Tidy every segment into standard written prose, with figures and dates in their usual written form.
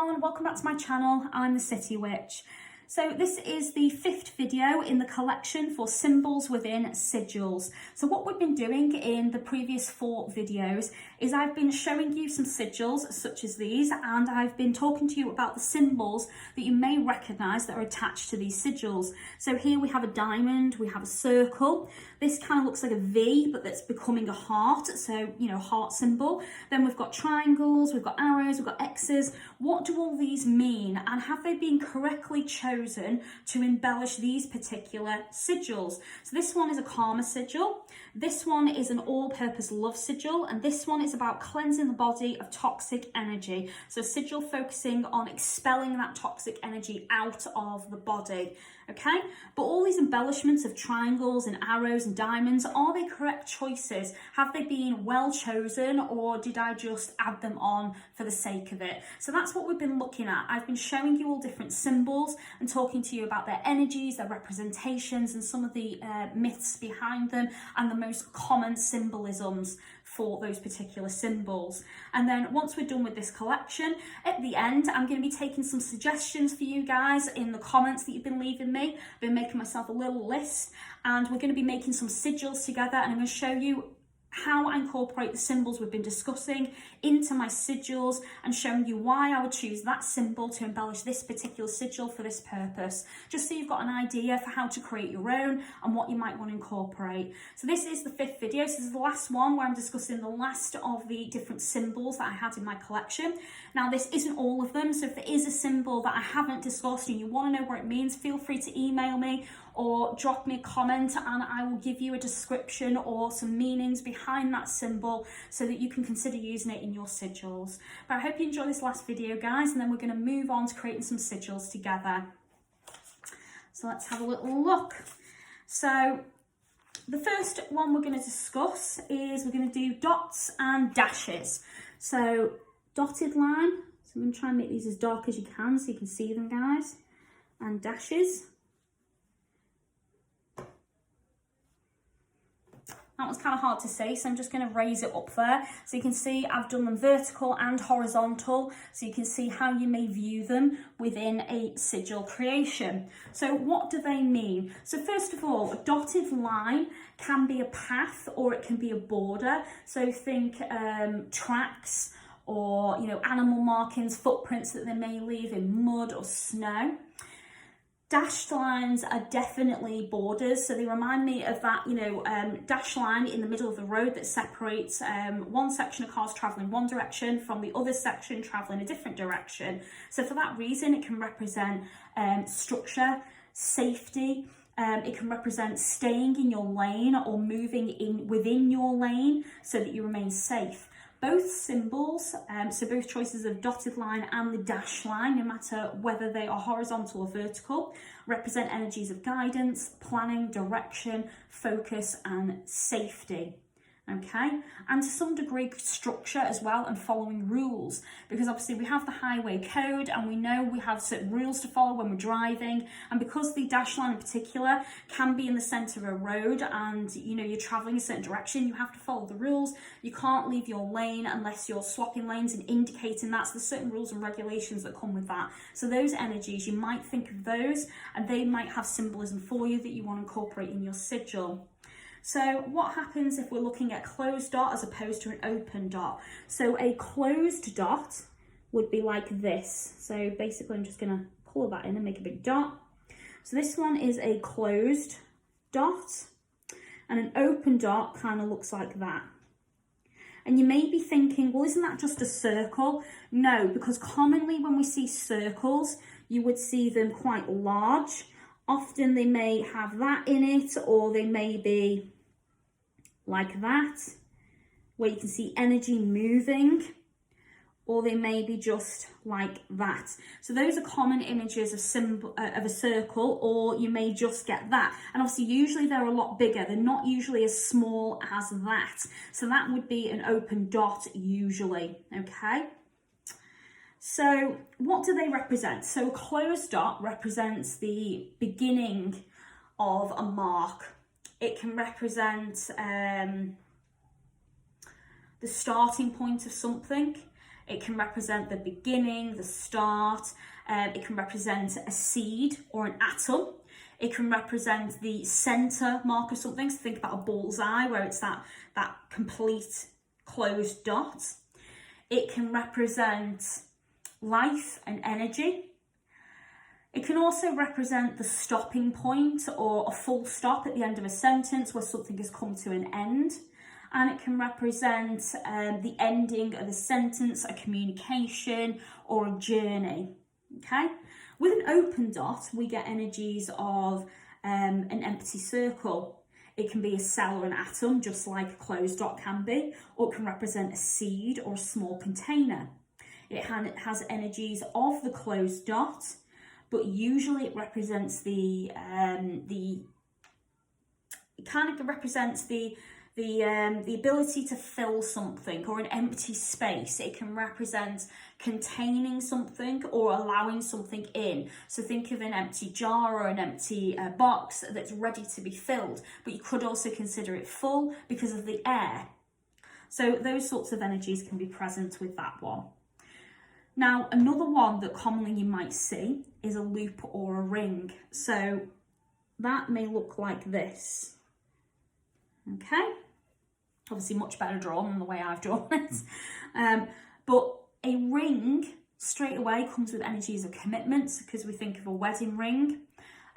everyone, welcome back to my channel. I'm the City Witch. So this is the 5th video in the collection for symbols within sigils. So what we've been doing in the previous 4 videos is I've been showing you some sigils such as these, and I've been talking to you about the symbols that you may recognise that are attached to these sigils. So here we have a diamond, we have a circle. This kind of looks like a V, but that's becoming a heart. So, you know, heart symbol. Then we've got triangles, we've got arrows, we've got X's. What do all these mean? And have they been correctly chosen to embellish these particular sigils? So this one is a karma sigil. This one is an all-purpose love sigil. And this one is about cleansing the body of toxic energy. So sigil focusing on expelling that toxic energy out of the body. Okay, but all these embellishments of triangles and arrows and diamonds, are they correct choices? Have they been well chosen, or did I just add them on for the sake of it? So that's what we've been looking at. I've been showing you all different symbols and talking to you about their energies, their representations, and some of the myths behind them, and the most common symbolisms for those particular symbols. And then once we're done with this collection, at the end, I'm going to be taking some suggestions for you guys in the comments that you've been leaving me. I've been making myself a little list, and we're going to be making some sigils together, and I'm going to show you how I incorporate the symbols we've been discussing into my sigils, and showing you why I would choose that symbol to embellish this particular sigil for this purpose, just so you've got an idea for how to create your own and what you might want to incorporate. So this is the 5th video. So this is the last one where I'm discussing the last of the different symbols that I had in my collection. Now this isn't all of them, so if there is a symbol that I haven't discussed and you want to know what it means, feel free to email me or drop me a comment, and I will give you a description or some meanings behind that symbol so that you can consider using it in your sigils. But I hope you enjoy this last video, guys, and then we're going to move on to creating some sigils together. So let's have a little look. So the first one we're going to discuss is we're going to do dots and dashes. So dotted line, so I'm going to try and make these as dark as you can so you can see them, guys, and dashes. That was kind of hard to see, so I'm just going to raise it up there. So you can see I've done them vertical and horizontal, so you can see how you may view them within a sigil creation. So what do they mean? So first of all, a dotted line can be a path or it can be a border. So think tracks or, you know, animal markings, footprints that they may leave in mud or snow. Dashed lines are definitely borders, so they remind me of that, you know, dashed line in the middle of the road that separates one section of cars travelling one direction from the other section travelling a different direction. So for that reason, it can represent structure, safety. It can represent staying in your lane or moving in within your lane so that you remain safe. Both symbols, so both choices of dotted line and the dash line, no matter whether they are horizontal or vertical, represent energies of guidance, planning, direction, focus, and safety. Okay, and to some degree structure as well, and following rules, because obviously we have the highway code and we know we have certain rules to follow when we're driving, and because the dash line in particular can be in the centre of a road and, you know, you're travelling a certain direction, you have to follow the rules. You can't leave your lane unless you're swapping lanes and indicating that. So there's certain rules and regulations that come with that. So those energies, you might think of those, and they might have symbolism for you that you want to incorporate in your sigil. So what happens if we're looking at closed dot as opposed to an open dot? So a closed dot would be like this. So basically I'm just going to pull that in and make a big dot. So this one is a closed dot, and an open dot kind of looks like that. And you may be thinking, well, isn't that just a circle? No, because commonly when we see circles, you would see them quite large. Often they may have that in it, or they may be like that, where you can see energy moving, or they may be just like that. So those are common images of a circle, or you may just get that. And obviously usually they're a lot bigger. They're not usually as small as that. So that would be an open dot usually, okay? So what do they represent? So a closed dot represents the beginning of a mark. It can represent the starting point of something. It can represent the beginning, the start. It can represent a seed or an atom. It can represent the center mark of something. So think about a bullseye where it's that complete closed dot. It can represent life and energy. It can also represent the stopping point or a full stop at the end of a sentence where something has come to an end. And it can represent the ending of a sentence, a communication, or a journey. Okay? With an open dot, we get energies of an empty circle. It can be a cell or an atom, just like a closed dot can be, or it can represent a seed or a small container. It has energies of the closed dot, but usually it represents the ability to fill something or an empty space. It can represent containing something or allowing something in. So think of an empty jar or an empty box that's ready to be filled, but you could also consider it full because of the air. So those sorts of energies can be present with that one. Now, another one that commonly you might see is a loop or a ring. So that may look like this. Okay, obviously much better drawn than the way I've drawn it. But a ring straight away comes with energies of commitments because we think of a wedding ring.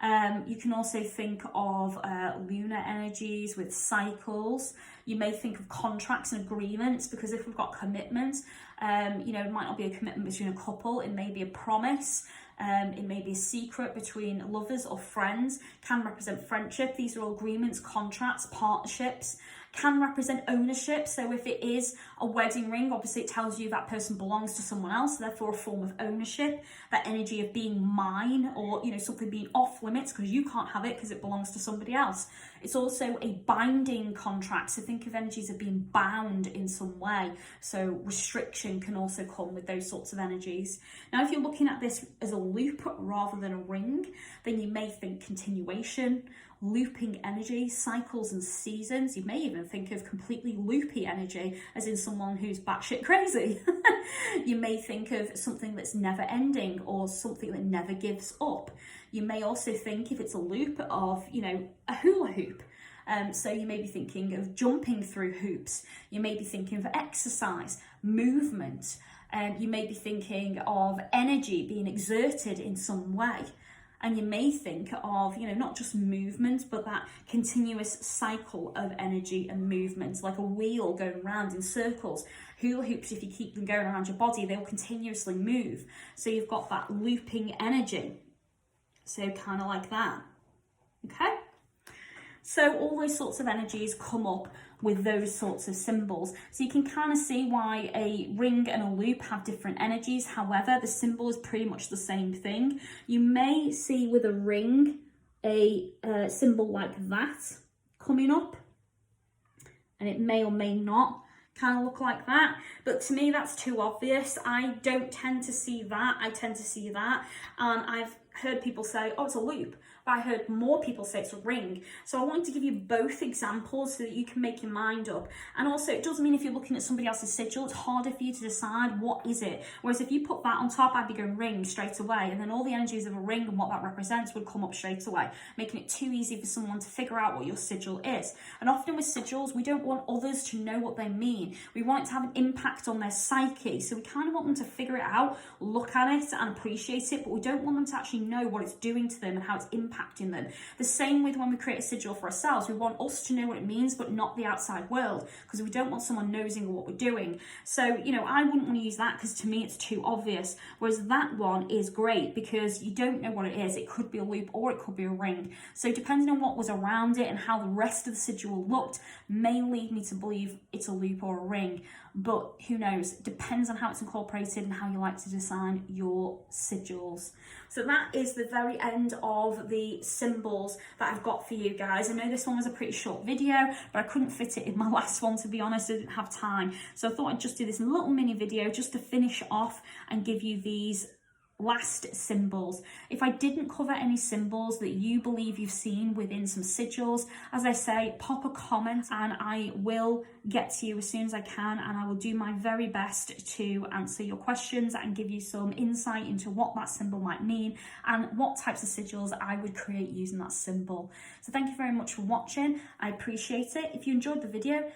You can also think of lunar energies with cycles. You may think of contracts and agreements because if we've got commitments, it might not be a commitment between a couple, it may be a promise. It may be a secret between lovers or friends, can represent friendship. These are all agreements, contracts, partnerships, can represent ownership. So if it is a wedding ring, obviously it tells you that person belongs to someone else, therefore a form of ownership, that energy of being mine or, something being off limits because you can't have it because it belongs to somebody else. It's also a binding contract. So think of energies of being bound in some way. So restriction can also come with those sorts of energies. Now, if you're looking at this as a loop rather than a ring, then you may think continuation, looping energy, cycles and seasons. You may even think of completely loopy energy, as in someone who's batshit crazy. You may think of something that's never ending or something that never gives up. You may also think, if it's a loop, of, a hula hoop. So you may be thinking of jumping through hoops. You may be thinking of exercise, movement. You may be thinking of energy being exerted in some way. And you may think of, not just movement, but that continuous cycle of energy and movement, like a wheel going round in circles. Hula hoops, if you keep them going around your body, they'll continuously move. So you've got that looping energy. So kind of like that. Okay? So all those sorts of energies come up with those sorts of symbols. So you can kind of see why a ring and a loop have different energies. However, the symbol is pretty much the same thing. You may see with a ring a symbol like that coming up, and it may or may not kind of look like that, but to me that's too obvious. I don't tend to see that. I tend to see that, and I've heard people say, oh, it's a loop, but I heard more people say it's a ring. So I wanted to give you both examples so that you can make your mind up. And also, it does mean if you're looking at somebody else's sigil, it's harder for you to decide what is it. Whereas if you put that on top, I'd be going ring straight away, and then all the energies of a ring and what that represents would come up straight away, making it too easy for someone to figure out what your sigil is. And often with sigils, we don't want others to know what they mean. We want it to have an impact on their psyche. So we kind of want them to figure it out, look at it and appreciate it, but we don't want them to actually know what it's doing to them and how it's impacting them. The same with when we create a sigil for ourselves. We want us to know what it means, but not the outside world, because we don't want someone nosing what we're doing. So, I wouldn't want to use that because to me it's too obvious. Whereas that one is great because you don't know what it is. It could be a loop or it could be a ring. So depending on what was around it and how the rest of the sigil looked may lead me to believe it's a loop or a ring. But who knows? It depends on how it's incorporated and how you like to design your sigils. So that is the very end of the symbols that I've got for you guys. I know this one was a pretty short video, but I couldn't fit it in my last one, to be honest. I didn't have time. So I thought I'd just do this little mini video just to finish off and give you these last symbols. If I didn't cover any symbols that you believe you've seen within some sigils, as I say, pop a comment and I will get to you as soon as I can, and I will do my very best to answer your questions and give you some insight into what that symbol might mean and what types of sigils I would create using that symbol. So thank you very much for watching. I appreciate it. If you enjoyed the video,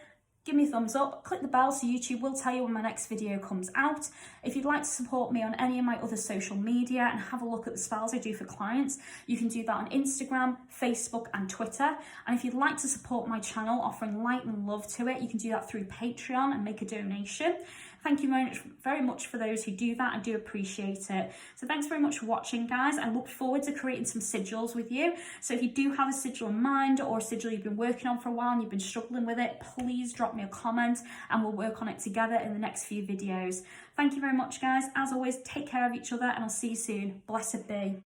give me a thumbs up, click the bell so YouTube will tell you when my next video comes out. If you'd like to support me on any of my other social media and have a look at the spells I do for clients, you can do that on Instagram, Facebook and Twitter. And if you'd like to support my channel, offering light and love to it, you can do that through Patreon and make a donation. Thank you very much for those who do that. I do appreciate it. So thanks very much for watching, guys. I look forward to creating some sigils with you. So if you do have a sigil in mind or a sigil you've been working on for a while and you've been struggling with it, please drop me a comment and we'll work on it together in the next few videos. Thank you very much, guys. As always, take care of each other and I'll see you soon. Blessed be.